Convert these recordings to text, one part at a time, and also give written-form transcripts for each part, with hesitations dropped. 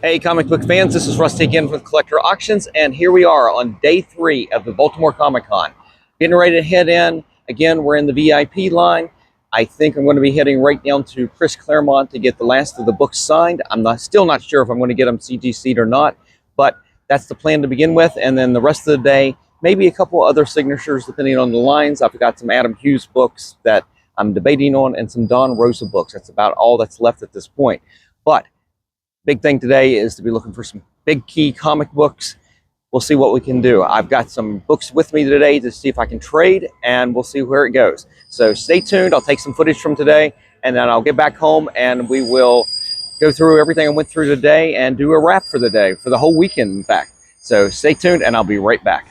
Hey, comic book fans, this is Rusty again with Collector Auctions, and here we are on day 3 of the Baltimore Comic Con. Getting ready to head in. Again, we're in the VIP line. I think I'm going to be heading right down to Chris Claremont to get the last of the books signed. Still not sure if I'm going to get them CGC'd or not, but that's the plan to begin with. And then the rest of the day, maybe a couple other signatures depending on the lines. I've got some Adam Hughes books that I'm debating on and some Don Rosa books. That's about all that's left at this point. But big thing today is to be looking for some big key comic books. We'll see what we can do. I've got some books with me today to see if I can trade, and we'll see where it goes. So stay tuned. I'll take some footage from today, and then I'll get back home and we will go through everything I went through today and do a wrap for the day, for the whole weekend, in fact. So stay tuned, and I'll be right back.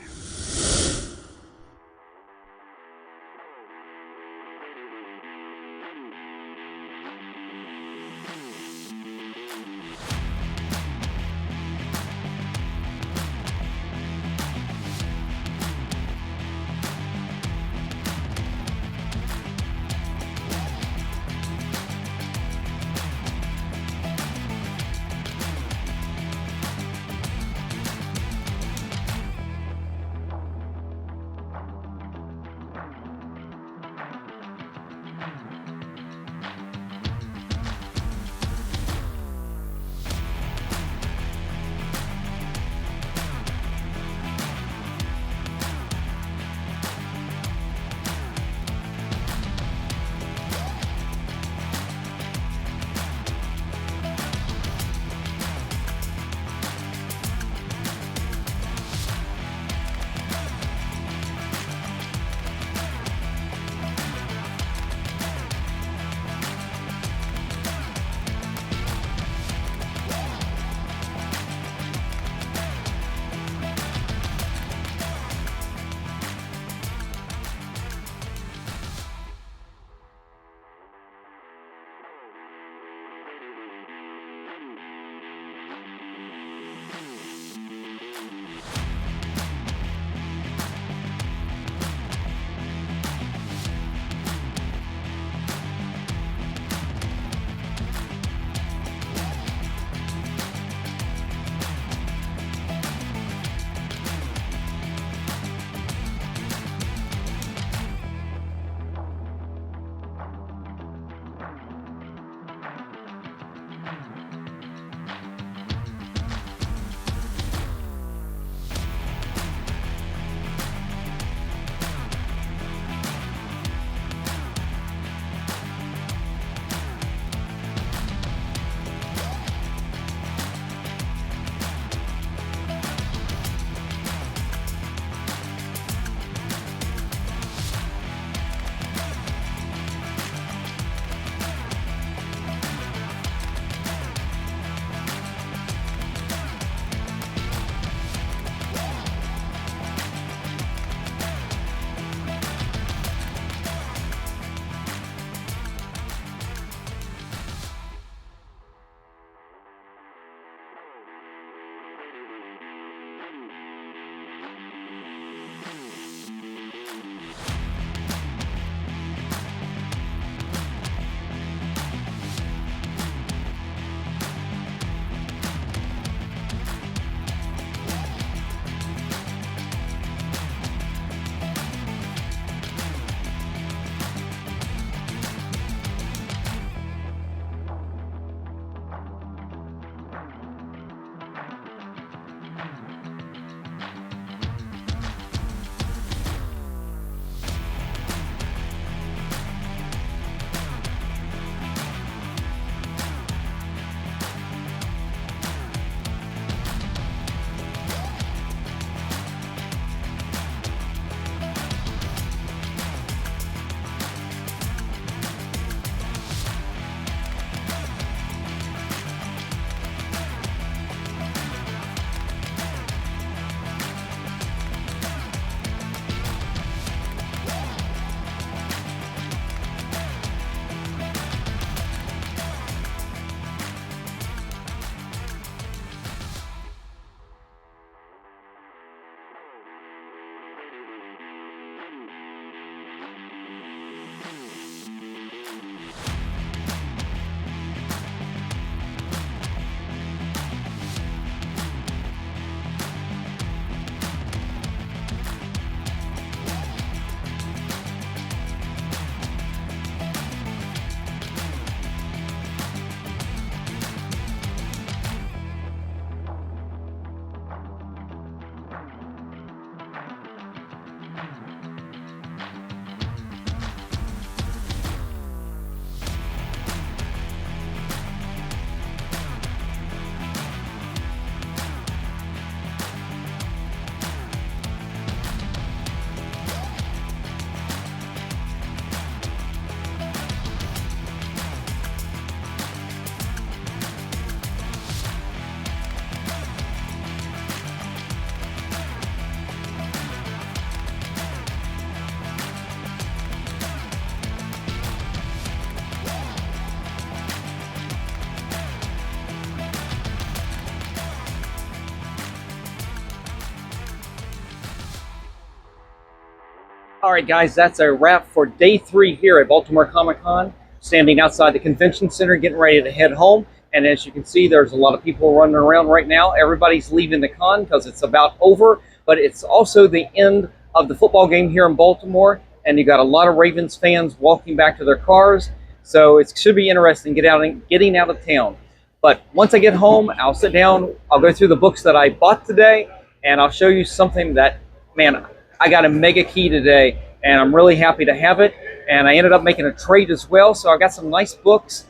All right, guys, that's a wrap for day 3 here at Baltimore Comic-Con. Standing outside the convention center, getting ready to head home. And as you can see, there's a lot of people running around right now. Everybody's leaving the con because it's about over, but it's also the end of the football game here in Baltimore. And you got a lot of Ravens fans walking back to their cars. So it should be interesting getting out of town. But once I get home, I'll sit down, I'll go through the books that I bought today, and I'll show you something that, man, I got a mega key today, and I'm really happy to have it. And I ended up making a trade as well, so I got some nice books.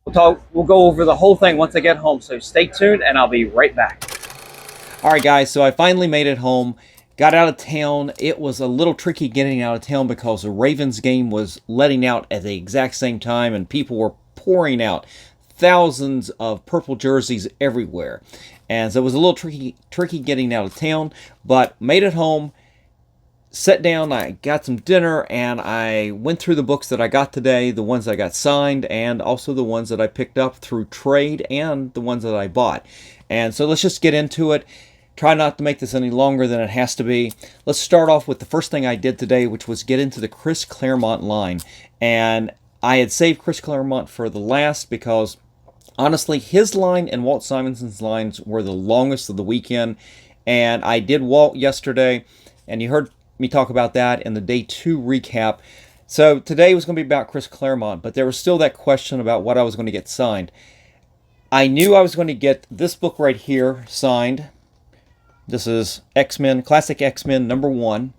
We'll go over the whole thing once I get home, so stay tuned, and I'll be right back. All right, guys, so I finally made it home. Got out of town. It was a little tricky getting out of town because the Ravens game was letting out at the exact same time, and people were pouring out. Thousands of purple jerseys everywhere. And so it was a little tricky getting out of town, but made it home. Sat down, I got some dinner, and I went through the books that I got today, the ones that I got signed, and also the ones that I picked up through trade, and the ones that I bought. And so let's just get into it. Try not to make this any longer than it has to be. Let's start off with the first thing I did today, which was get into the Chris Claremont line. And I had saved Chris Claremont for the last because, honestly, his line and Walt Simonson's lines were the longest of the weekend. And I did Walt yesterday, and you heard me talk about that in the day 2 recap. So today was going to be about Chris Claremont, but there was still that question about what I was going to get signed. I knew I was going to get this book right here signed. This is X-Men, Classic X-Men #1.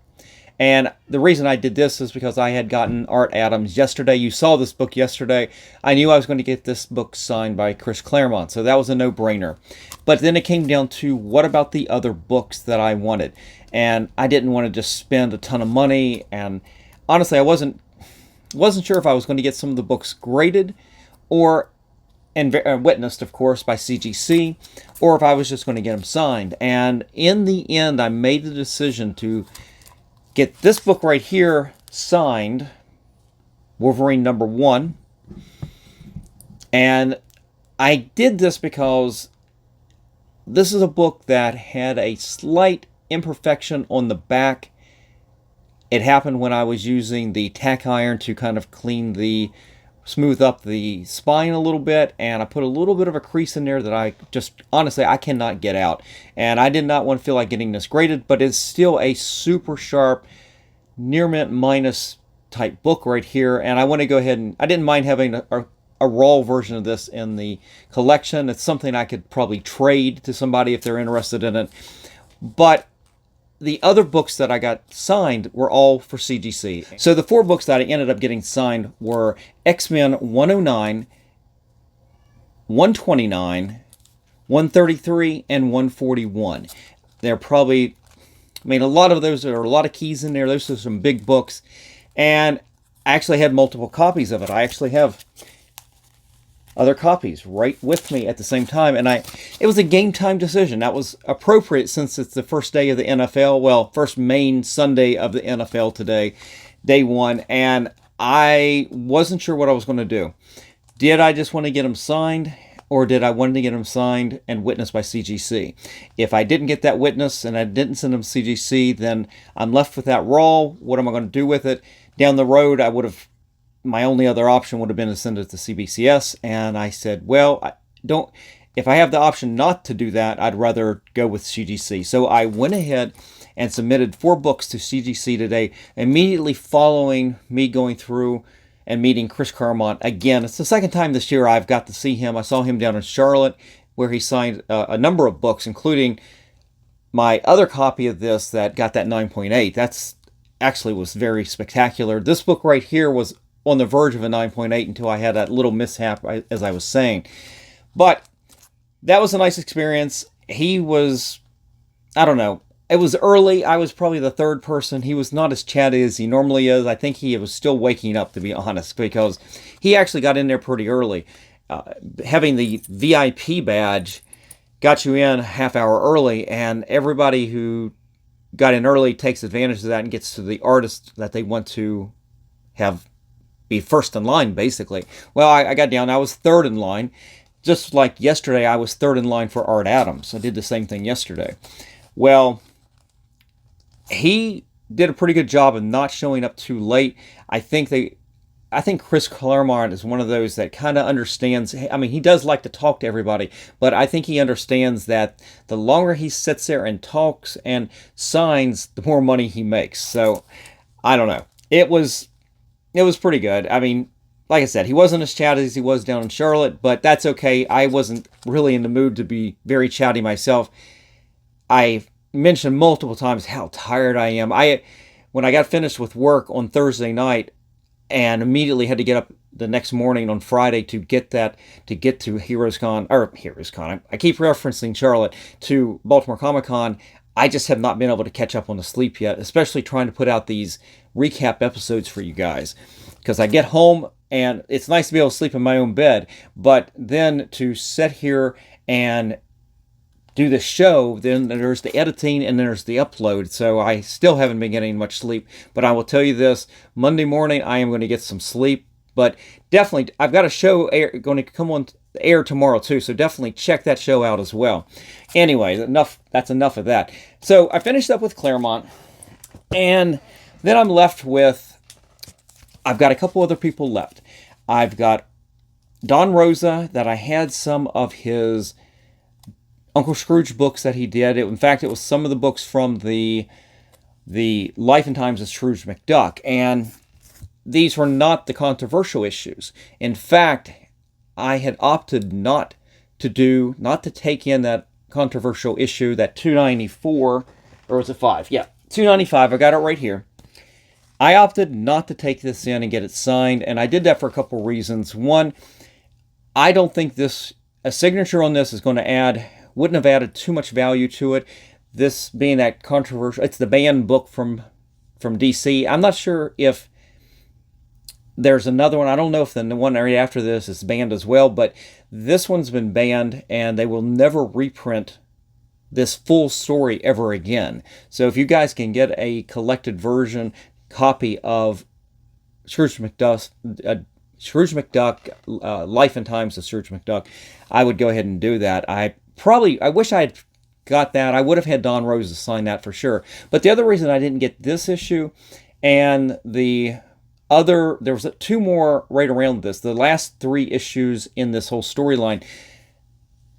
And the reason I did this is because I had gotten Art Adams yesterday. You saw this book yesterday. I knew I was going to get this book signed by Chris Claremont, so that was a no-brainer. But then it came down to, what about the other books that I wanted? And I didn't want to just spend a ton of money, and honestly, I wasn't sure if I was going to get some of the books graded and witnessed, of course, by CGC, or if I was just going to get them signed. And in the end, I made the decision to get this book right here signed, Wolverine #1. And I did this because this is a book that had a slight imperfection on the back. It happened when I was using the tack iron to kind of smooth up the spine a little bit, and I put a little bit of a crease in there that I just, honestly, I cannot get out. And I did not want to feel like getting this graded, but it's still a super sharp, near mint minus type book right here. And I want to go ahead and, I didn't mind having a raw version of this in the collection. It's something I could probably trade to somebody if they're interested in it. But the other books that I got signed were all for CGC. So the 4 books that I ended up getting signed were X-Men 109, 129, 133, and 141. They're probably, I mean, a lot of those, there are a lot of keys in there. Those are some big books. And I actually had multiple copies of it. I actually have other copies right with me at the same time, and it was a game time decision. That was appropriate since it's the first day of the NFL, well, first main Sunday of the NFL today, day 1, and I wasn't sure what I was going to do. Did I just want to get them signed, or did I want to get them signed and witnessed by CGC? If I didn't get that witness and I didn't send them to CGC, then I'm left with that raw. What am I going to do with it? Down the road, my only other option would have been to send it to CBCS, and I said, well, if I have the option not to do that, I'd rather go with CGC. So I went ahead and submitted 4 books to CGC today, immediately following me going through and meeting Chris Claremont again. It's the second time this year I've got to see him. I saw him down in Charlotte, where he signed a number of books, including my other copy of this that got that 9.8. That's actually was very spectacular. This book right here was on the verge of a 9.8 until I had that little mishap, as I was saying. But that was a nice experience. He was, I don't know, it was early. I was probably the 3rd person. He was not as chatty as he normally is. I think he was still waking up, to be honest, because he actually got in there pretty early. Having the VIP badge got you in a half hour early, and everybody who got in early takes advantage of that and gets to the artist that they want to have be first in line, basically. Well, I got down. I was 3rd in line. Just like yesterday, I was 3rd in line for Art Adams. I did the same thing yesterday. Well, he did a pretty good job of not showing up too late. I think Chris Claremont is one of those that kind of understands. I mean, he does like to talk to everybody, but I think he understands that the longer he sits there and talks and signs, the more money he makes. So I don't know. It was pretty good. I mean, like I said, he wasn't as chatty as he was down in Charlotte, but that's okay. I wasn't really in the mood to be very chatty myself. I mentioned multiple times how tired I am. When I got finished with work on Thursday night and immediately had to get up the next morning on Friday to get to Heroes Con. I keep referencing Charlotte to Baltimore Comic Con. I just have not been able to catch up on the sleep yet, especially trying to put out these recap episodes for you guys. Because I get home and it's nice to be able to sleep in my own bed, but then to sit here and do the show, then there's the editing and there's the upload. So I still haven't been getting much sleep. But I will tell you this, Monday morning I am going to get some sleep. But definitely, I've got a show going to come on the air tomorrow too. So definitely check that show out as well. Anyway, that's enough of that. So I finished up with Claremont. And then I'm left with, I've got a couple other people left. I've got Don Rosa, that I had some of his Uncle Scrooge books that he did. In fact, it was some of the books from the Life and Times of Scrooge McDuck, and these were not the controversial issues. In fact, I had opted not to take in that controversial issue, that 294, or was it 5? Yeah, 295. I got it right here. I opted not to take this in and get it signed, and I did that for a couple reasons. One, I don't think a signature on this is going to wouldn't have added too much value to it. This being that controversial, it's the banned book from DC. I'm not sure if there's another one. I don't know if the one right after this is banned as well, but this one's been banned and they will never reprint this full story ever again. So if you guys can get a collected version copy of Scrooge McDuck, Life and Times of Scrooge McDuck, I would go ahead and do that. I wish I had got that. I would have had Don Rose sign that for sure. But the other reason I didn't get this issue and there was 2 more right around this, the last 3 issues in this whole storyline.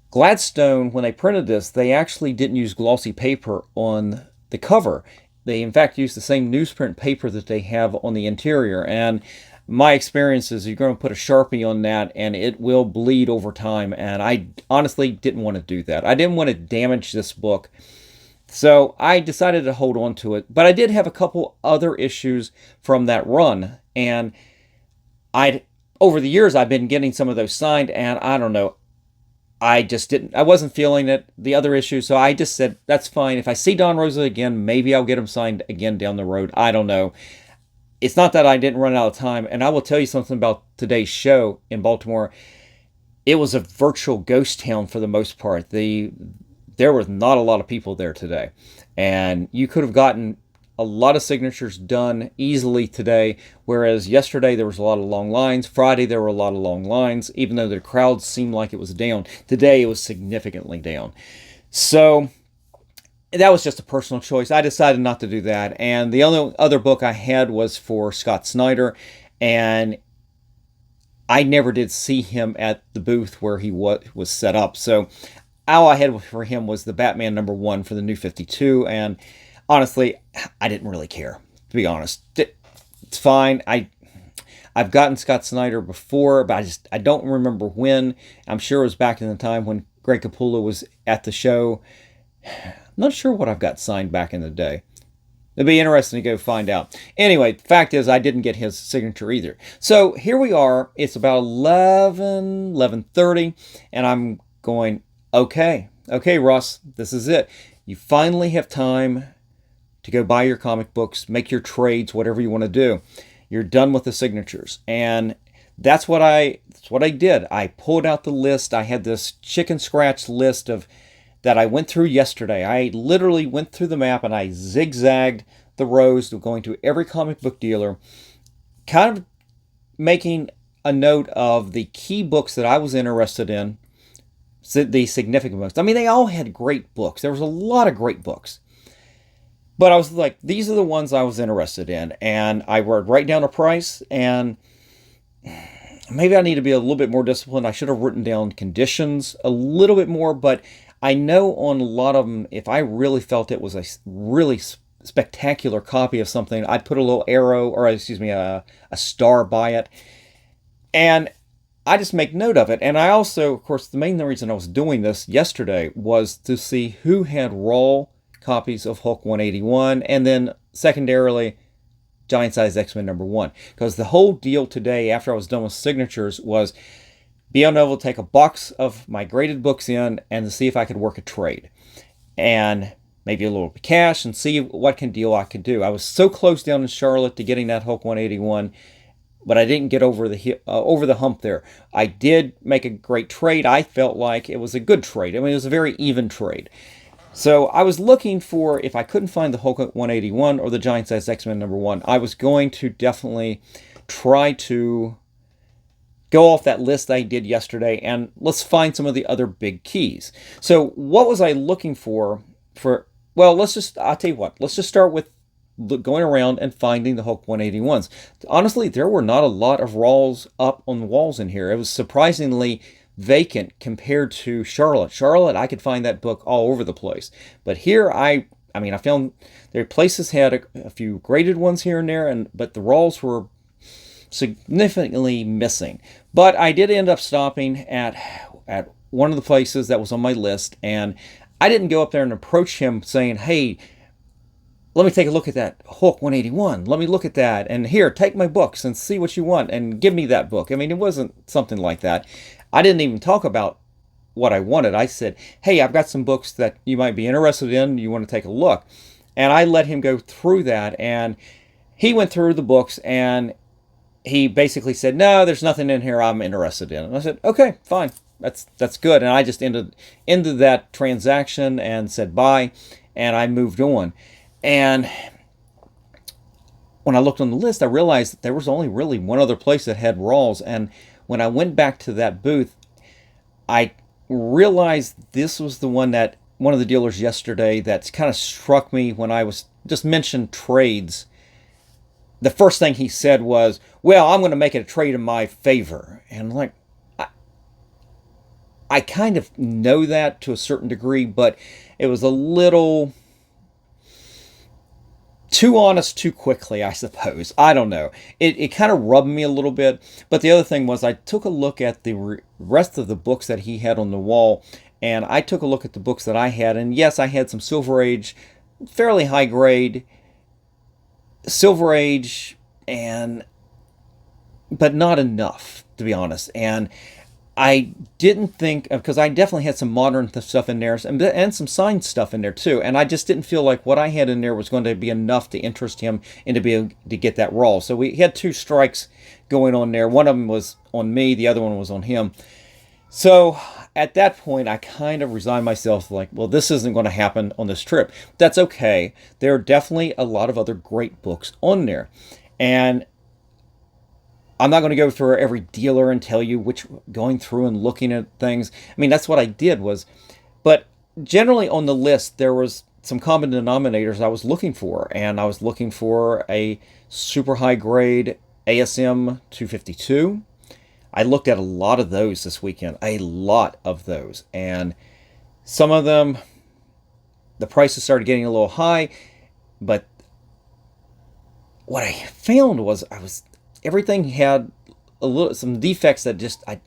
Gladstone, when they printed this, they actually didn't use glossy paper on the cover. They, in fact, used the same newsprint paper that they have on the interior. And my experience is you're going to put a Sharpie on that and it will bleed over time. And I honestly didn't want to do that. I didn't want to damage this book. So I decided to hold on to it. But I did have a couple other issues from that run. And over the years, I've been getting some of those signed. And I don't know. I wasn't feeling it, the other issues. So I just said, that's fine. If I see Don Rosa again, maybe I'll get him signed again down the road. I don't know. It's not that I didn't run out of time. And I will tell you something about today's show in Baltimore. It was a virtual ghost town for the most part. There was not a lot of people there today. And you could have gotten a lot of signatures done easily today, whereas yesterday there was a lot of long lines. Friday there were a lot of long lines, even though the crowd seemed like it was down. Today it was significantly down. So that was just a personal choice. I decided not to do that. And the only other book I had was for Scott Snyder, and I never did see him at the booth where he was set up. So all I had for him was the Batman #1 for the New 52, and honestly, I didn't really care, to be honest. It's fine. I've gotten Scott Snyder before, but I don't remember when. I'm sure it was back in the time when Greg Capullo was at the show. I'm not sure what I've got signed back in the day. It'd be interesting to go find out. Anyway, the fact is I didn't get his signature either. So here we are. It's about 11:30, and I'm going, okay, Russ, this is it. You finally have time to go buy your comic books, make your trades, whatever you want to do. You're done with the signatures. And that's what I did. I pulled out the list. I had this chicken scratch list that I went through yesterday. I literally went through the map and I zigzagged the rows of going to every comic book dealer, kind of making a note of the key books that I was interested in, the significant books. I mean, they all had great books. There was a lot of great books. But I was like, these are the ones I was interested in, and I would write down a price, and maybe I need to be a little bit more disciplined. I should have written down conditions a little bit more, but I know on a lot of them, if I really felt it was a really spectacular copy of something, I'd put a little arrow, or excuse me, a star by it, and I just make note of it. And I also, of course, the main reason I was doing this yesterday was to see who had raw copies of Hulk 181, and then secondarily, Giant Size X-Men #1. Because the whole deal today, after I was done with signatures, was being able to take a box of my graded books in and to see if I could work a trade. And maybe a little cash and see what deal I could do. I was so close down in Charlotte to getting that Hulk 181, but I didn't get over the hump there. I did make a great trade. I felt like it was a good trade. I mean, it was a very even trade. So I was looking for, if I couldn't find the Hulk 181 or the Giant Size X-Men #1, I was going to definitely try to go off that list I did yesterday, and let's find some of the other big keys. So what was I looking for, well, I'll tell you what, let's just start with going around and finding the Hulk 181s. Honestly, there were not a lot of raws up on the walls in here. It was surprisingly vacant compared to Charlotte. Charlotte, I could find that book all over the place. But here, I found their places had a few graded ones here and there, but the raws were significantly missing. But I did end up stopping at one of the places that was on my list, and I didn't go up there and approach him saying, hey, let me take a look at that Hulk 181. Let me look at that. And here, take my books and see what you want and give me that book. I mean, it wasn't something like that. I didn't even talk about what I wanted. I said, hey, I've got some books that you might be interested in. You want to take a look? And I let him go through that. And he went through the books and he basically said, no, there's nothing in here I'm interested in. And I said, okay, fine. That's good. And I just ended that transaction and said bye. And I moved on. And when I looked on the list, I realized that there was only really one other place that had raws. And when I went back to that booth, I realized this was the one of the dealers yesterday that's kind of struck me when I was just mentioned trades. The first thing he said was, well, I'm going to make it a trade in my favor. And I'm like, I kind of know that to a certain degree, but it was a little too honest too quickly, I suppose. I don't know. It kind of rubbed me a little bit. But the other thing was I took a look at the rest of the books that he had on the wall, and I took a look at the books that I had. And yes, I had some Silver Age, fairly high grade Silver Age, but not enough, to be honest. And I didn't think, because I definitely had some modern stuff in there and some signed stuff in there too, and I just didn't feel like what I had in there was going to be enough to interest him and to be able to get that raw. So we had two strikes going on there. One of them was on me, the other one was on him. So at that point, I kind of resigned myself like, well, this isn't going to happen on this trip. That's okay. There are definitely a lot of other great books on there. And I'm not going to go through every dealer and tell you going through and looking at things. I mean, that's what I did but generally on the list, there was some common denominators I was looking for. And I was looking for a super high grade ASM 252. I looked at a lot of those this weekend, a lot of those. And some of them, the prices started getting a little high. But what I found was everything had some defects that just, I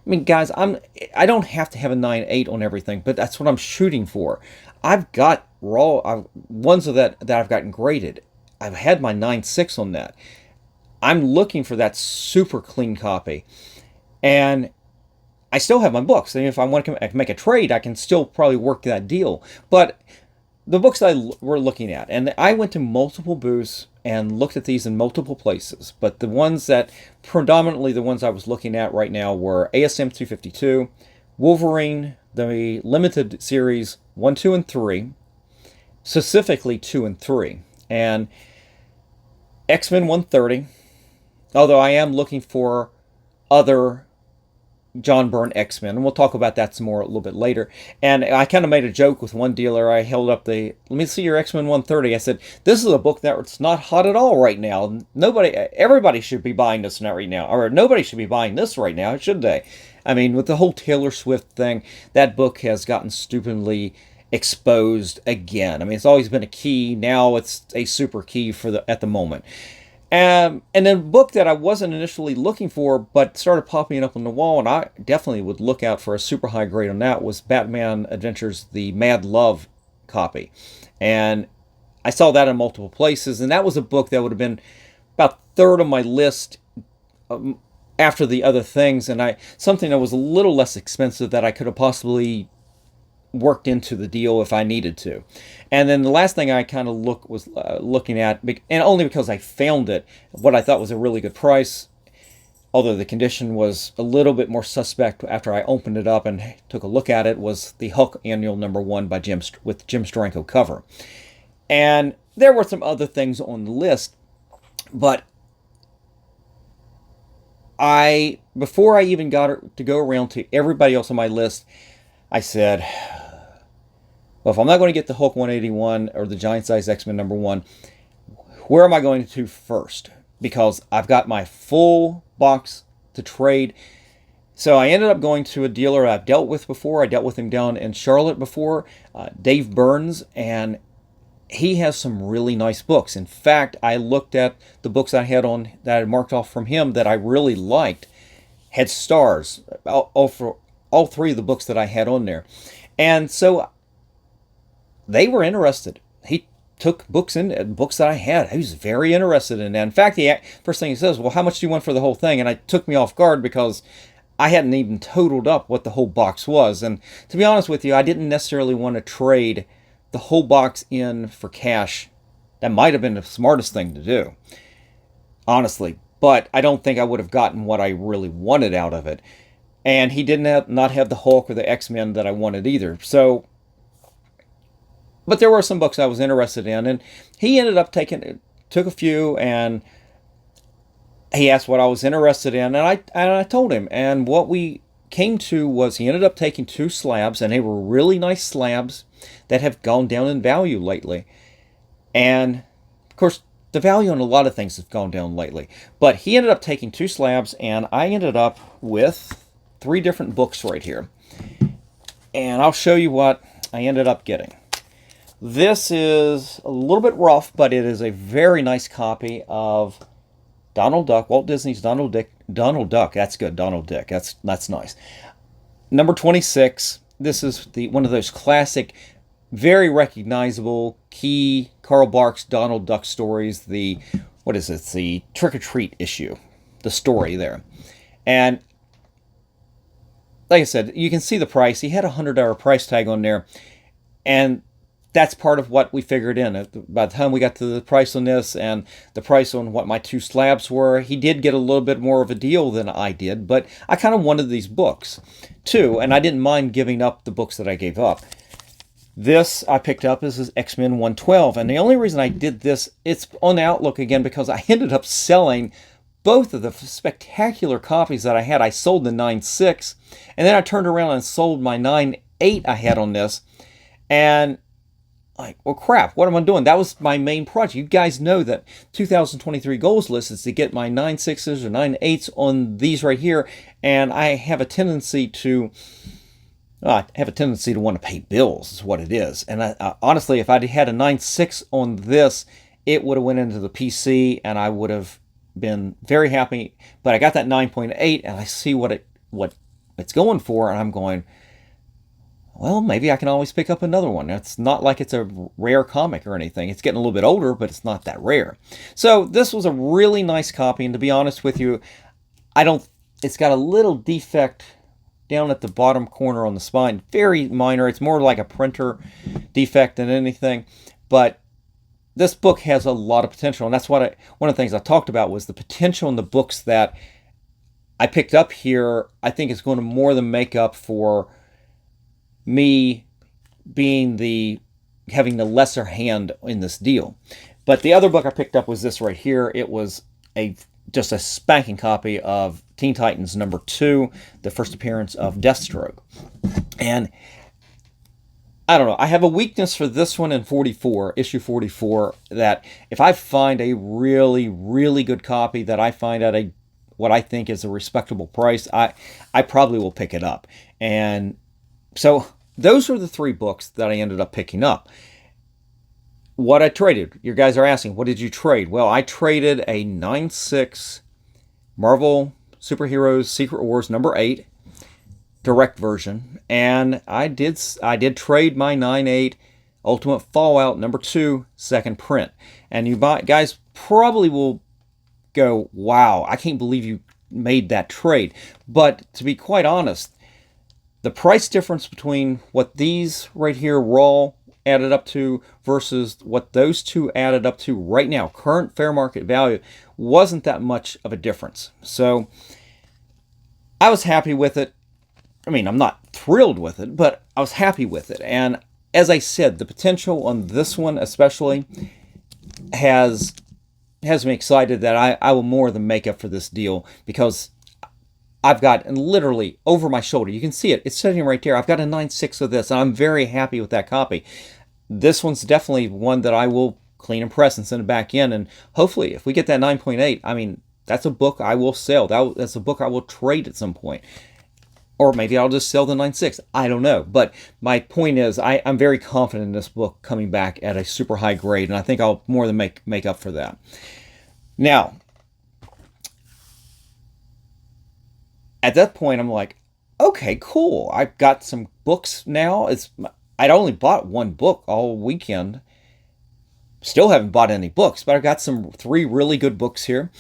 mean, guys, I don't have to have a 9.8 on everything, but that's what I'm shooting for. I've got raw ones of that I've gotten graded. I've had my 9.6 on that. I'm looking for that super clean copy, and I still have my books. And if I want to make a trade, I can still probably work that deal. But the books we're looking at, and I went to multiple booths and looked at these in multiple places, but predominantly the ones I was looking at right now were ASM 252, Wolverine, the limited series 1, 2, and 3, specifically 2 and 3, and X-Men 130, although I am looking for other John Byrne X-Men, and we'll talk about that some more a little bit later. And I kind of made a joke with one dealer. I held up let me see your X-Men 130. I said, this is a book that's not hot at all right now. Everybody should be buying this right now, or nobody should be buying this right now, should they? I mean, with the whole Taylor Swift thing, that book has gotten stupidly exposed again. I mean, it's always been a key. Now it's a super key at the moment. And then a book that I wasn't initially looking for, but started popping up on the wall, and I definitely would look out for a super high grade on that, was Batman Adventures, the Mad Love copy. And I saw that in multiple places, and that was a book that would have been about third on my list after the other things, and something that was a little less expensive that I could have possibly worked into the deal if I needed to. And then the last thing I kind of was looking at, and only because I found it, what I thought was a really good price, although the condition was a little bit more suspect after I opened it up and took a look at it, was the Hulk Annual #1 by with Jim Steranko cover. And there were some other things on the list, but before I even got to go around to everybody else on my list, I said, well, if I'm not going to get the Hulk 181 or the Giant Size X-Men #1, where am I going to first? Because I've got my full box to trade. So I ended up going to a dealer I've dealt with before. I dealt with him down in Charlotte before, Dave Burns, and he has some really nice books. In fact, I looked at the books I had that I marked off from him that I really liked, had stars, for all three of the books that I had on there. And so they were interested. He took books that I had. He was very interested in that. In fact, the first thing he says, well, how much do you want for the whole thing? And it took me off guard because I hadn't even totaled up what the whole box was. And to be honest with you, I didn't necessarily want to trade the whole box in for cash. That might have been the smartest thing to do, honestly. But I don't think I would have gotten what I really wanted out of it. And he didn't not have the Hulk or the X-Men that I wanted either. So, but there were some books I was interested in, and he ended up took a few, and he asked what I was interested in, and I told him. And what we came to was he ended up taking 2 slabs, and they were really nice slabs that have gone down in value lately. And of course, the value on a lot of things has gone down lately. But he ended up taking 2 slabs, and I ended up with 3 different books right here. And I'll show you what I ended up getting. This is a little bit rough, but it is a very nice copy of Donald Duck, Walt Disney's Donald Duck. That's good, Donald Dick. That's nice. Number 26. This is one of those classic, very recognizable key Carl Barks Donald Duck stories. The Trick or Treat issue, the story there. And like I said, you can see the price. He had a $100 price tag on there, and that's part of what we figured in. By the time we got to the price on this and the price on what my 2 slabs were, he did get a little bit more of a deal than I did, but I kind of wanted these books too, and I didn't mind giving up the books that I gave up. This I picked up. This is X-Men 112, and the only reason I did this, it's on the Outlook again, because I ended up selling both of the spectacular copies that I had. I sold the 9.6, and then I turned around and sold my 9.8 I had on this, and like, well, crap, what am I doing? That was my main project. You guys know that 2023 goals list is to get my 9.6s or 9.8s on these right here, and I have a tendency to want to pay bills, is what it is. And honestly, if I'd had a 9.6 on this, it would have went into the PC, and I would have been very happy. But I got that 9.8, and I see what it's going for, and I'm going, well, maybe I can always pick up another one. It's not like it's a rare comic or anything. It's getting a little bit older, but it's not that rare. So this was a really nice copy, and to be honest with you, it's got a little defect down at the bottom corner on the spine. Very minor. It's more like a printer defect than anything. But this book has a lot of potential, and that's one of the things I talked about was the potential in the books that I picked up here. I think is going to more than make up for me having the lesser hand in this deal. But the other book I picked up was this right here. It was a just a spanking copy of Teen Titans #2, the first appearance of Deathstroke. And I don't know, I have a weakness for this one in 44, issue 44, that if I find a really, really good copy that I find at what I think is a respectable price, I probably will pick it up. And so those are the 3 books that I ended up picking up. What I traded, you guys are asking, what did you trade? Well, I traded a 9.6 Marvel Superheroes Secret Wars #8 direct version, and I did trade my 9.8 Ultimate Fallout #2 second print. And you guys probably will go, wow, I can't believe you made that trade. But to be quite honest, the price difference between what these right here raw added up to versus what those 2 added up to right now, current fair market value, wasn't that much of a difference. So I was happy with it. I mean, I'm not thrilled with it, but I was happy with it. And as I said, the potential on this one especially has me excited that I will more than make up for this deal, because I've got, and literally over my shoulder, you can see it, it's sitting right there, I've got a 9.6 of this, and I'm very happy with that copy. This one's definitely one that I will clean and press and send it back in, and hopefully if we get that 9.8, I mean, that's a book I will sell. That's a book I will trade at some point. Or maybe I'll just sell the 9.6. I don't know. But my point is, I'm very confident in this book coming back at a super high grade, and I think I'll more than make up for that. Now, at that point, I'm like, okay, cool. I've got some books now. I'd only bought 1 book all weekend. Still haven't bought any books, but I've got 3 really good books here.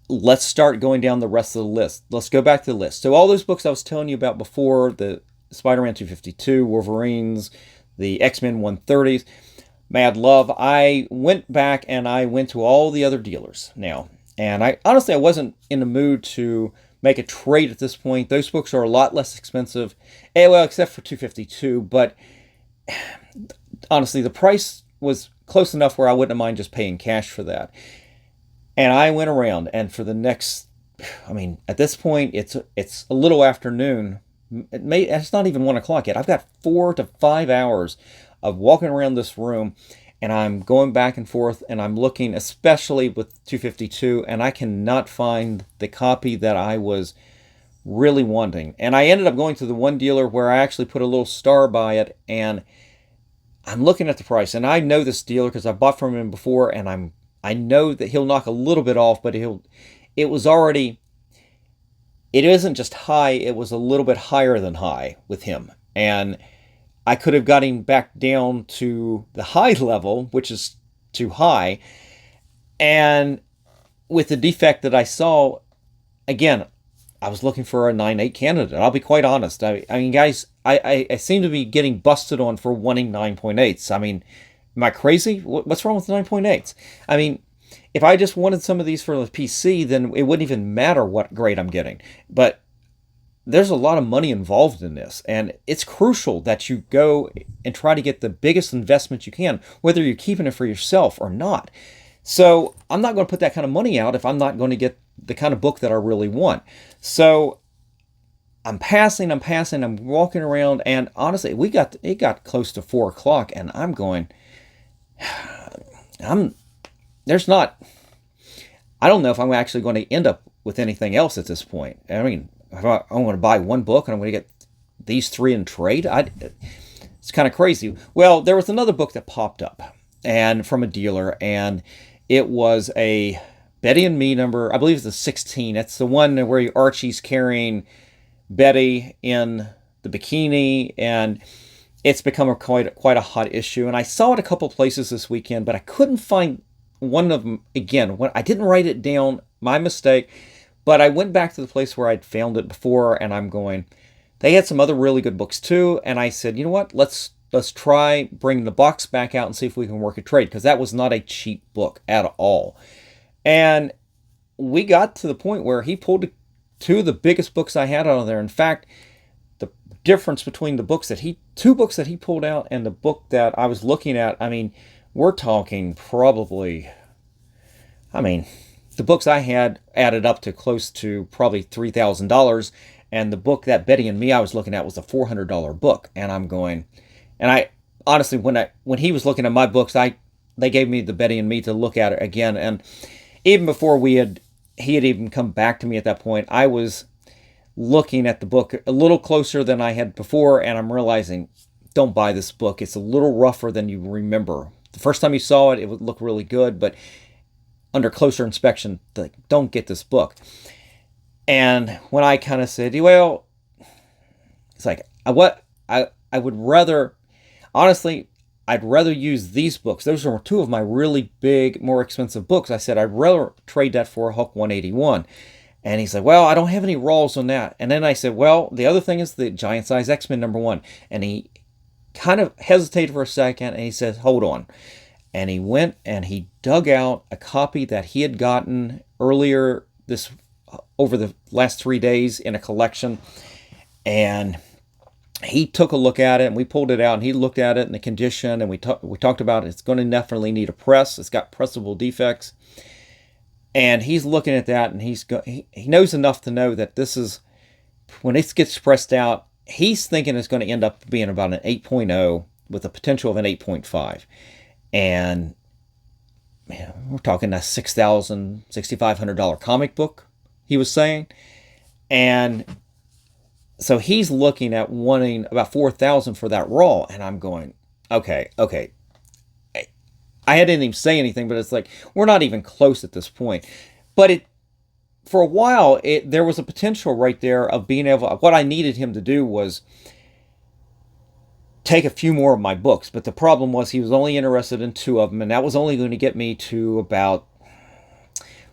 Let's start going down the rest of the list. Let's go back to the list. So all those books I was telling you about before, the Spider-Man 252, Wolverines, the X-Men 130s, Mad Love, I went back and I went to all the other dealers now. And I wasn't in the mood to make a trade at this point. Those books are a lot less expensive, well, except for 252, but honestly, the price was close enough where I wouldn't mind just paying cash for that. And I went around, and for the next, I mean, at this point, it's a little afternoon. It's not even 1 o'clock yet. I've got 4 to 5 hours of walking around this room, and I'm going back and forth, and I'm looking, especially with 252, and I cannot find the copy that I was really wanting. And I ended up going to the one dealer where I actually put a little star by it, and I'm looking at the price, and I know this dealer because I bought from him before, and I know that he'll knock a little bit off, but it isn't just high, it was a little bit higher than high with him. And I could have got him back down to the high level, which is too high. And with the defect that I saw, again, I was looking for a 9.8 candidate. I'll be quite honest. I mean, guys, I seem to be getting busted on for wanting 9.8s. I mean, am I crazy? What's wrong with 9.8s? I mean, if I just wanted some of these for the PC, then it wouldn't even matter what grade I'm getting. But there's a lot of money involved in this, and it's crucial that you go and try to get the biggest investment you can, whether you're keeping it for yourself or not. So I'm not going to put that kind of money out if I'm not going to get the kind of book that I really want. So I'm passing, I'm walking around, and honestly, it got close to 4 o'clock, and I'm going, I don't know if I'm actually going to end up with anything else at this point. I mean, if I'm going to buy 1 book and I'm going to get these 3 in trade, it's kind of crazy. Well, there was another book that popped up and from a dealer, and it was a Betty and Me number, I believe it's the 16. It's the one where Archie's carrying Betty in the bikini, and it's become quite a hot issue. And I saw it a couple places this weekend, but I couldn't find one of them. Again, when I didn't write it down, my mistake, but I went back to the place where I'd found it before, and I'm going, they had some other really good books too, and I said, you know what, let's try bringing the box back out and see if we can work a trade, because that was not a cheap book at all. And we got to the point where he pulled 2 of the biggest books I had out of there. In fact, the difference between the 2 books that he pulled out and the book that I was looking at, I mean, we're talking probably, I mean, the books I had added up to close to probably $3,000, and the book that Betty and Me I was looking at was a $400 book, and I'm going, and I honestly when he was looking at my books, they gave me the Betty and Me to look at it again, and even before he had even come back to me at that point, I was looking at the book a little closer than I had before, and I'm realizing, don't buy this book. It's a little rougher than you remember. The first time you saw it, it would look really good, but under closer inspection, don't get this book. And when I kind of said, well, it's like, I would rather, honestly, I'd rather use these books. Those are two of my really big, more expensive books. I said, I'd rather trade that for a Hulk 181. And he's like, well, I don't have any raws on that. And then I said, well, the other thing is the Giant Size X-Men #1. And he kind of hesitated for a second, and he says, hold on. And he went and he dug out a copy that he had gotten earlier over the last 3 days in a collection. And he took a look at it, and we pulled it out, and he looked at it and the condition, and we talked about it. It's going to definitely need a press. It's got pressable defects. And he's looking at that, and he knows enough to know that this is, when it gets pressed out, he's thinking it's going to end up being about an 8.0 with the potential of an 8.5. And man, we're talking a $6,000, $6,500 comic book, he was saying. And so he's looking at wanting about $4,000 for that raw. And I'm going, okay. I didn't even say anything, but it's like, we're not even close at this point. But for a while, there was a potential right there of being able, what I needed him to do was take a few more of my books. But the problem was he was only interested in 2 of them, and that was only going to get me to about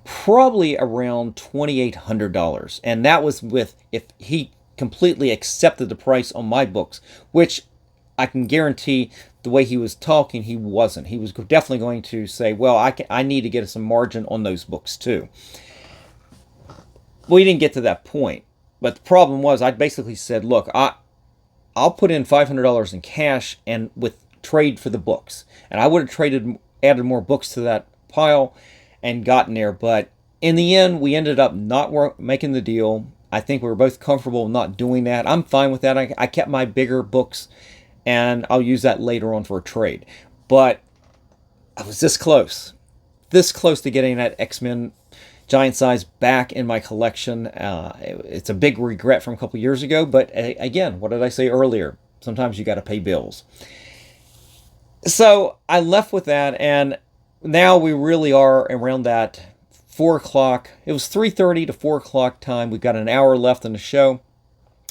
probably around $2,800. And that was if he completely accepted the price on my books, which I can guarantee the way he was talking, he wasn't. He was definitely going to say, well, I need to get some margin on those books too. We didn't get to that point. But the problem was, I basically said, look, I'll put in $500 in cash and with trade for the books. And I would have added more books to that pile and gotten there. But in the end, we ended up not making the deal. I think we were both comfortable not doing that. I'm fine with that. I kept my bigger books, and I'll use that later on for a trade. But I was this close to getting that X-Men Giant Size back in my collection. It's a big regret from a couple years ago, but again, what did I say earlier? Sometimes you got to pay bills. So I left with that, and now we really are around that 4 o'clock. It was 3:30 to 4 o'clock time. We've got an hour left in the show.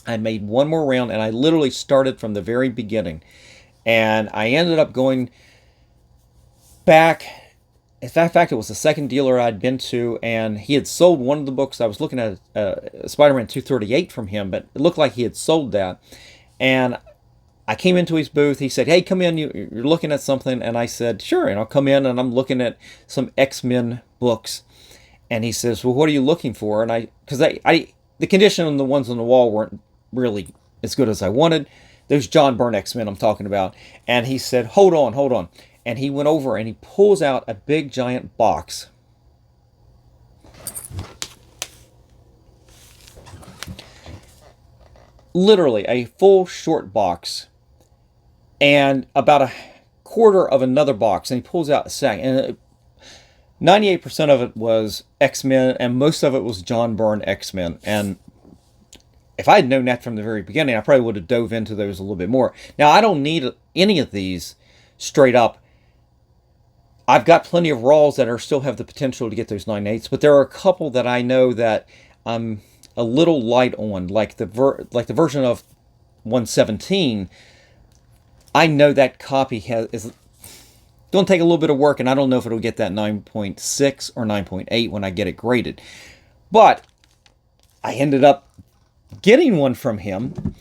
I made one more round, and I literally started from the very beginning. And I ended up going back. In fact, it was the second dealer I'd been to, and he had sold one of the books. I was looking at Spider-Man 238 from him, but it looked like he had sold that. And I came into his booth. He said, hey, come in. You're looking at something. And I said, sure. And I'll come in, and I'm looking at some X-Men books. And he says, well, what are you looking for? And because the condition on the ones on the wall weren't really as good as I wanted. There's John Byrne X-Men I'm talking about. And he said, hold on. And he went over and he pulls out a big giant box. Literally a full short box. And about a quarter of another box. And he pulls out a sack. And 98% of it was X-Men. And most of it was John Byrne X-Men. And if I had known that from the very beginning, I probably would have dove into those a little bit more. Now, I don't need any of these straight up. I've got plenty of raws that still have the potential to get those 9/8, but there are a couple that I know that I'm a little light on, like the version of 117. I know that copy is going to take a little bit of work, and I don't know if it'll get that 9.6 or 9.8 when I get it graded. But I ended up getting one from him,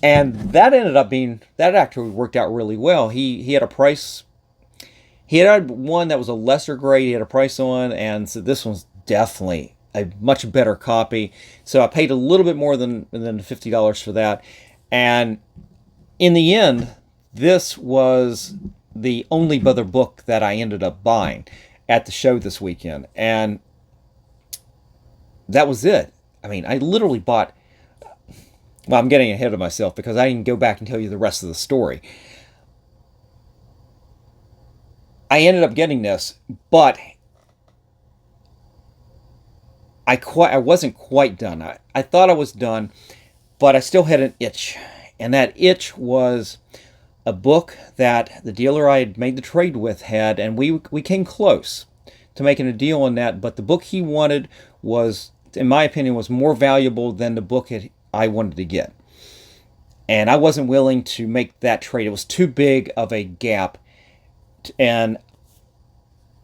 and that actually worked out really well. He had a price. He had one that was a lesser grade. He had a price on, and so this one's definitely a much better copy. So I paid a little bit more than $50 for that. And in the end, this was the only other book that I ended up buying at the show this weekend. And that was it. I mean, I literally bought, well, I'm getting ahead of myself because I didn't go back and tell you the rest of the story. I ended up getting this, but I wasn't quite done. I thought I was done, but I still had an itch. And that itch was a book that the dealer I had made the trade with had, and we came close to making a deal on that, but the book he wanted was, in my opinion, was more valuable than the book I wanted to get. And I wasn't willing to make that trade. It was too big of a gap. And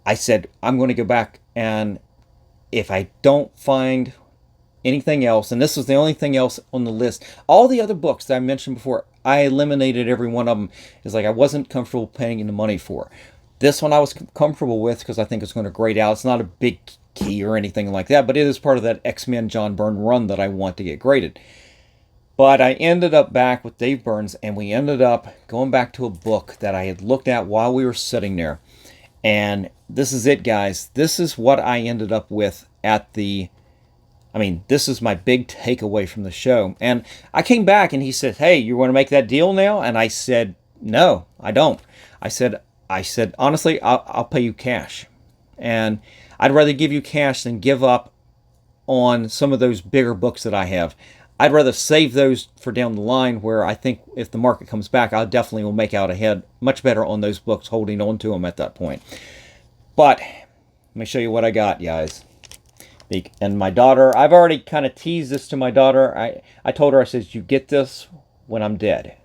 I said, I'm going to go back, and if I don't find anything else, and this was the only thing else on the list, all the other books that I mentioned before, I eliminated every one of them. It's like I wasn't comfortable paying the money for. This one I was comfortable with because I think it's going to grade out. It's not a big key or anything like that, but it is part of that X-Men John Byrne run that I want to get graded. But I ended up back with Dave Burns, and we ended up going back to a book that I had looked at while we were sitting there. And this is it, guys. This is what I ended up with at the, I mean, this is my big takeaway from the show. And I came back and he said, hey, you want to make that deal now? And I said, no, I don't. I said, honestly, I'll pay you cash. And I'd rather give you cash than give up on some of those bigger books that I have. I'd rather save those for down the line, where I think if the market comes back, I definitely will make out ahead much better on those books, holding on to them at that point. But let me show you what I got, guys. And my daughter, I've already kind of teased this to my daughter. I told her, I said, you get this when I'm dead.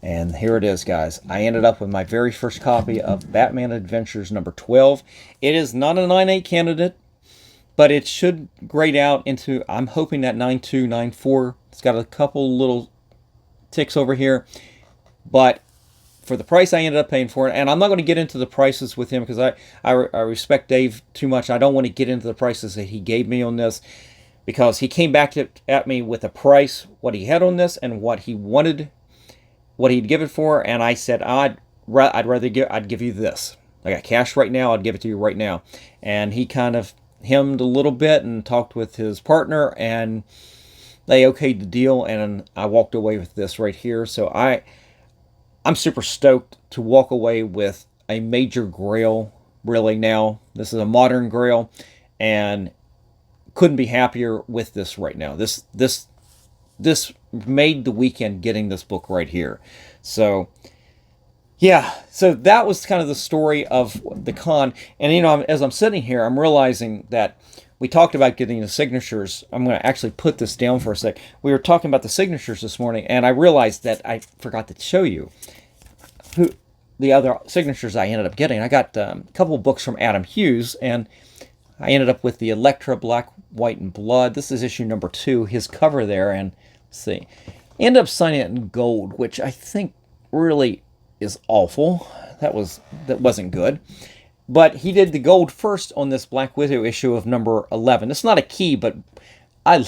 And here it is, guys. I ended up with my very first copy of Batman Adventures number 12. It is not a 9.8 candidate, but it should grade out into, I'm hoping, that 9.2, 9.4. It's got a couple little ticks over here. But for the price I ended up paying for it, and I'm not going to get into the prices with him because I respect Dave too much. I don't want to get into the prices that he gave me on this, because he came back at me with a price, what he had on this, and what he wanted, what he'd give it for, and I said, I'd give you this. I got cash right now, I'd give it to you right now. And he kind of hemmed a little bit and talked with his partner, and they okayed the deal, and I walked away with this right here. So I'm super stoked to walk away with a major grail, really now. This is a modern grail, and couldn't be happier with this right now. This made the weekend getting this book right here. So yeah, so that was kind of the story of the con. And you know, as I'm sitting here, I'm realizing that we talked about getting the signatures. I'm going to actually put this down for a sec. We were talking about the signatures this morning, and I realized that I forgot to show you who the other signatures I ended up getting. I got a couple of books from Adam Hughes, and I ended up with the Elektra Black, White, and Blood. This is issue number 2, his cover there, and let's see. Ended up signing it in gold, which I think really is awful. That wasn't good. But he did the gold first on this Black Widow issue of number 11. It's not a key, but I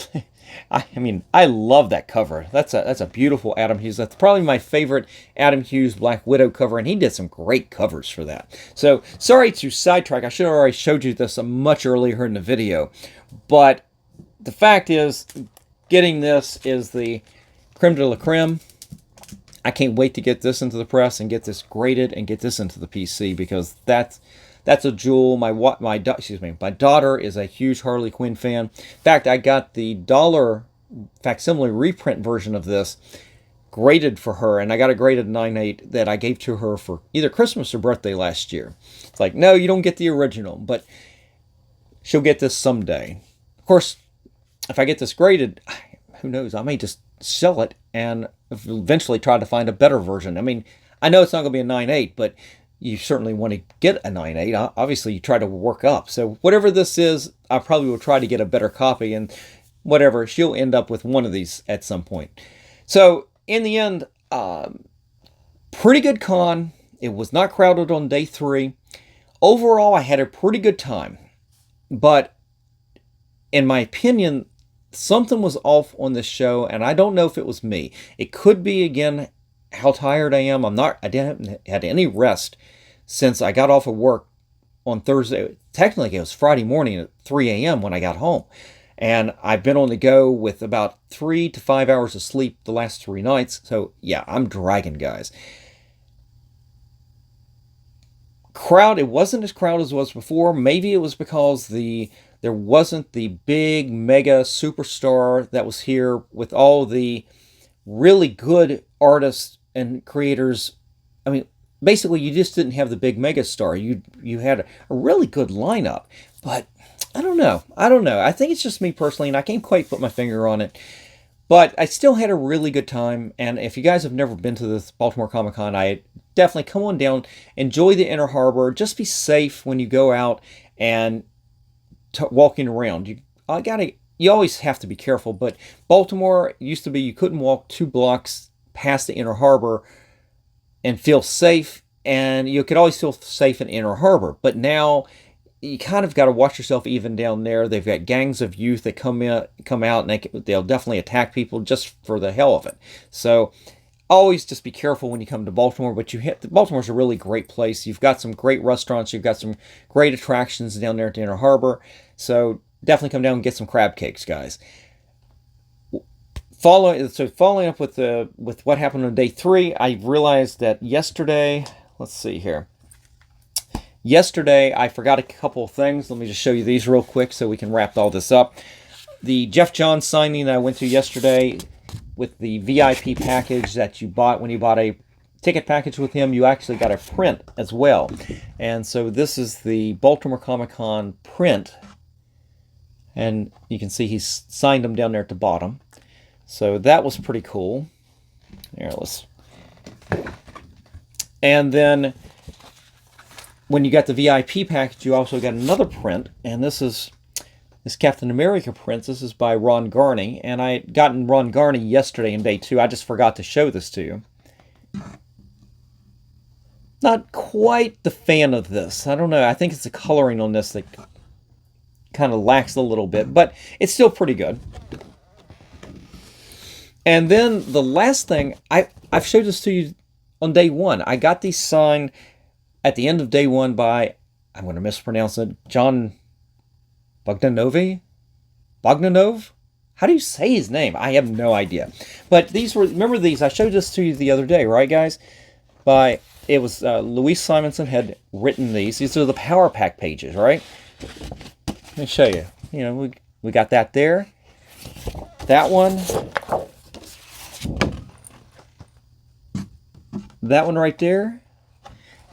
mean, I love that cover. That's a beautiful Adam Hughes. That's probably my favorite Adam Hughes Black Widow cover, and he did some great covers for that. So, sorry to sidetrack. I should have already showed you this much earlier in the video. But the fact is, getting this is the creme de la creme. I can't wait to get this into the press and get this graded and get this into the PC, because that's a jewel. My daughter is a huge Harley Quinn fan. In fact, I got the dollar facsimile reprint version of this graded for her, and I got a graded 9.8 that I gave to her for either Christmas or birthday last year. It's like, no, you don't get the original, but she'll get this someday. Of course, if I get this graded, who knows, I may just sell it and eventually try to find a better version. I mean, I know it's not going to be a 9.8, but you certainly want to get a 9.8. Obviously, you try to work up. So whatever this is, I probably will try to get a better copy, and whatever, she'll end up with one of these at some point. So in the end, pretty good con. It was not crowded on day 3. Overall, I had a pretty good time. But in my opinion, something was off on this show, and I don't know if it was me. It could be, again, how tired I am. I haven't had any rest since I got off of work on Thursday. Technically, it was Friday morning at 3 a.m. when I got home. And I've been on the go with about 3 to 5 hours of sleep the last 3 nights. So, yeah, I'm dragging, guys. Crowd, it wasn't as crowded as it was before. Maybe it was because there wasn't the big mega superstar that was here with all the really good artists and creators. I mean, basically, you just didn't have the big mega star. You had a really good lineup, but I don't know. I think it's just me personally, and I can't quite put my finger on it. But I still had a really good time, and if you guys have never been to this Baltimore Comic Con, I definitely come on down, enjoy the Inner Harbor, just be safe when you go out and walking around. You always have to be careful, but Baltimore used to be you couldn't walk 2 blocks past the Inner Harbor and feel safe, and you could always feel safe in Inner Harbor. But now you kind of got to watch yourself even down there. They've got gangs of youth that come out, and they'll definitely attack people just for the hell of it. So always just be careful when you come to Baltimore. But Baltimore's a really great place. You've got some great restaurants. You've got some great attractions down there at the Inner Harbor. So definitely come down and get some crab cakes, guys. Following up with what happened on day 3, I realized that yesterday. Let's see here. Yesterday, I forgot a couple of things. Let me just show you these real quick so we can wrap all this up. The Jeff Johns signing that I went to yesterday with the VIP package that you bought when you bought a ticket package with him, you actually got a print as well. And so this is the Baltimore Comic Con print. And you can see he's signed them down there at the bottom. So that was pretty cool. Here, and then when you got the VIP package, you also got another print, and this is this Captain America print. This is by Ron Garney, and I had gotten Ron Garney yesterday in day 2. I just forgot to show this to you. Not quite the fan of this. I don't know. I think it's the coloring on this that kind of lacks a little bit, but it's still pretty good. And then the last thing, I've showed this to you on day 1. I got these signed at the end of day 1 by, I'm going to mispronounce it, John Bogdanov? How do you say his name? I have no idea. But these were, remember these, I showed this to you the other day, right guys? It was Louise Simonson had written these. These are the Power Pack pages, right? Let me show you. You know, we got that there. That one. That one right there.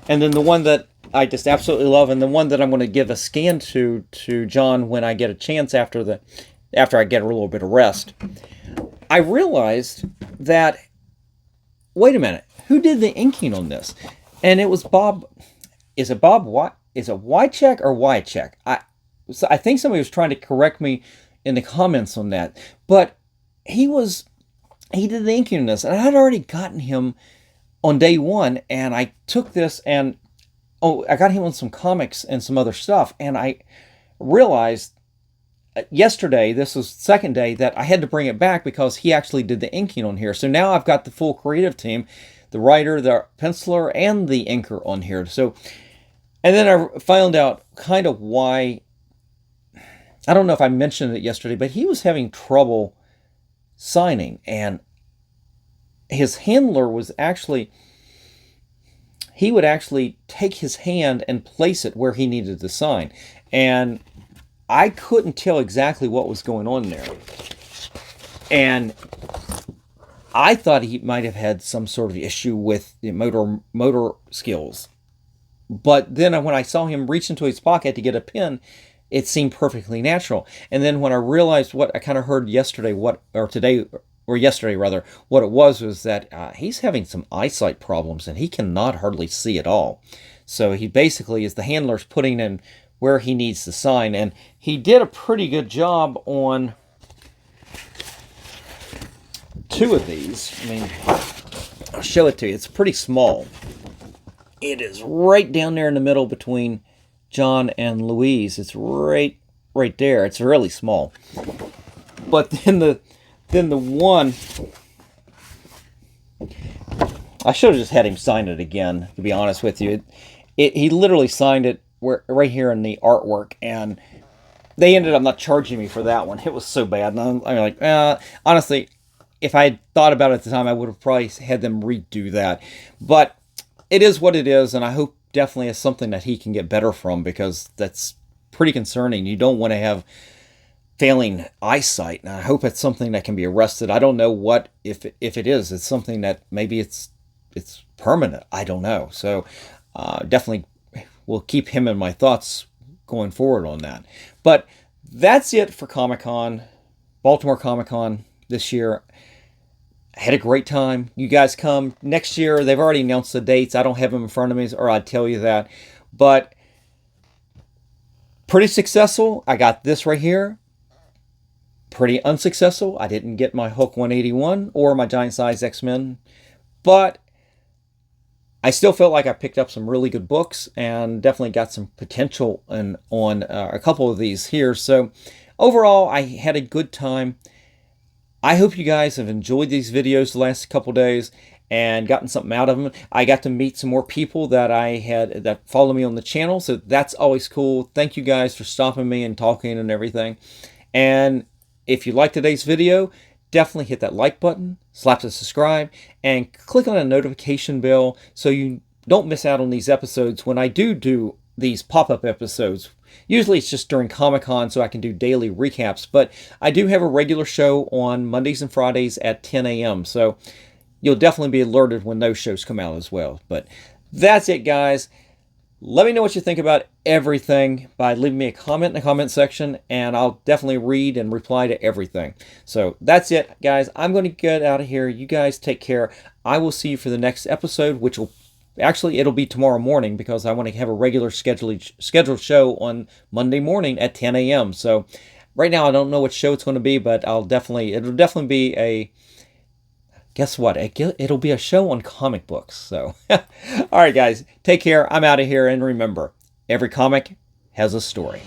And then the one that I just absolutely love, and the one that I'm going to give a scan to John when I get a chance after I get a little bit of rest. I realized that, wait a minute, who did the inking on this? And it was Bob. Is it Wycheck or Wycheck? I think somebody was trying to correct me in the comments on that. But he did the inking on this, and I had already gotten him on day 1, and I took this and I got him on some comics and some other stuff, and I realized yesterday, this was the second day, that I had to bring it back because he actually did the inking on here. So now I've got the full creative team, the writer, the penciler, and the inker on here. So, and then I found out kind of why. I don't know if I mentioned it yesterday, but he was having trouble signing, and his handler was actually, he would actually take his hand and place it where he needed to sign. And I couldn't tell exactly what was going on there. And I thought he might have had some sort of issue with the motor skills. But then when I saw him reach into his pocket to get a pen, it seemed perfectly natural. And then when I realized what I kind of heard yesterday, what it was that he's having some eyesight problems and he cannot hardly see at all. So he basically is the handler's putting in where he needs to sign, and he did a pretty good job on 2 of these. I mean, I'll show it to you. It's pretty small. It is right down there in the middle between John and Louise. It's right there. It's really small. But then the one, I should have just had him sign it again, to be honest with you. He literally signed it right here in the artwork, and they ended up not charging me for that one. It was so bad. And I'm like, honestly, if I had thought about it at the time, I would have probably had them redo that. But it is what it is, and I hope definitely it's something that he can get better from, because that's pretty concerning. You don't want to have failing eyesight, and I hope it's something that can be arrested. I don't know what if it is. It's something that maybe it's permanent. I don't know. So definitely will keep him in my thoughts going forward on that. But that's it for Comic-Con, Baltimore Comic-Con this year. I had a great time. You guys come next year. They've already announced the dates. I don't have them in front of me, or I'd tell you that. But pretty successful. I got this right here. Pretty unsuccessful. I didn't get my Hulk 181 or my Giant Size X-Men. But I still felt like I picked up some really good books, and definitely got some potential on a couple of these here. So overall, I had a good time. I hope you guys have enjoyed these videos the last couple days and gotten something out of them. I got to meet some more people that follow me on the channel, so that's always cool. Thank you guys for stopping me and talking and everything. And if you liked today's video, definitely hit that like button, slap the subscribe, and click on the notification bell so you don't miss out on these episodes when I do these pop-up episodes. Usually it's just during Comic-Con, so I can do daily recaps, but I do have a regular show on Mondays and Fridays at 10 a.m., so you'll definitely be alerted when those shows come out as well. But that's it, guys. Let me know what you think about everything by leaving me a comment in the comment section, and I'll definitely read and reply to everything. So that's it, guys. I'm going to get out of here. You guys take care. I will see you for the next episode, which will actually, it'll be tomorrow morning, because I want to have a regular scheduled show on Monday morning at 10 a.m. So right now I don't know what show it's going to be, but it'll definitely be a, guess what? It'll be a show on comic books. So all right, guys, take care. I'm out of here, and remember, every comic has a story.